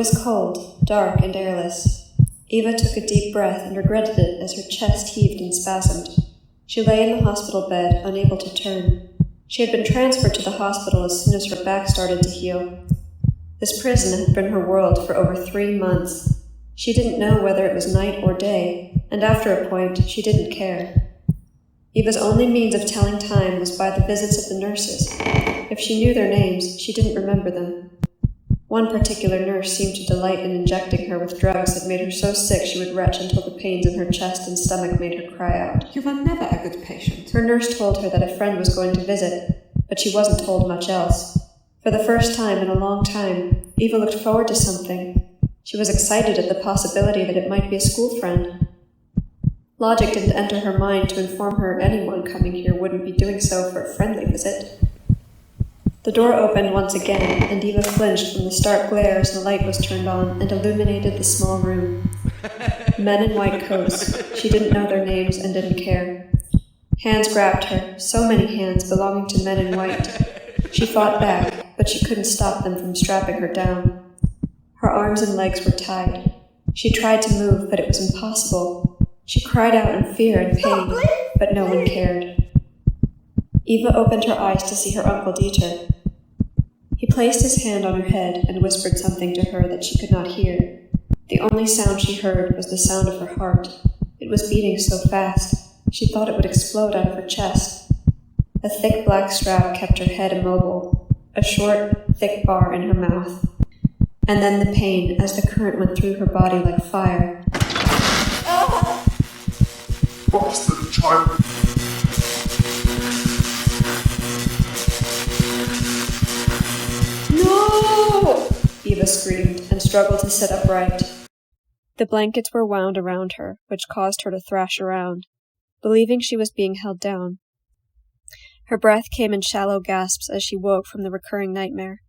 was cold, dark, and airless. Eva took a deep breath and regretted it as her chest heaved and spasmed. She lay in the hospital bed, unable to turn. She had been transferred to the hospital as soon as her back started to heal. This prison had been her world for over 3 months. She didn't know whether it was night or day, and after a point, she didn't care. Eva's only means of telling time was by the visits of the nurses. If she knew their names, she didn't remember them. One particular nurse seemed to delight in injecting her with drugs that made her so sick she would retch until the pains in her chest and stomach made her cry out. You were never a good patient. Her nurse told her that a friend was going to visit, but she wasn't told much else. For the first time in a long time, Eva looked forward to something. She was excited at the possibility that it might be a school friend. Logic didn't enter her mind to inform her anyone coming here wouldn't be doing so for a friendly visit. The door opened once again, and Eva flinched from the stark glare as the light was turned on and illuminated the small room. Men in white coats. She didn't know their names and didn't care. Hands grabbed her, so many hands belonging to men in white. She fought back, but she couldn't stop them from strapping her down. Her arms and legs were tied. She tried to move, but it was impossible. She cried out in fear and pain, but no one cared. Eva opened her eyes to see her Uncle Dieter. He placed his hand on her head and whispered something to her that she could not hear. The only sound she heard was the sound of her heart. It was beating so fast, she thought it would explode out of her chest. A thick black strap kept her head immobile, a short, thick bar in her mouth. And then the pain as the current went through her body like fire. Bastard child! No! Eva screamed and struggled to sit upright. The blankets were wound around her, which caused her to thrash around, believing she was being held down. Her breath came in shallow gasps as she woke from the recurring nightmare.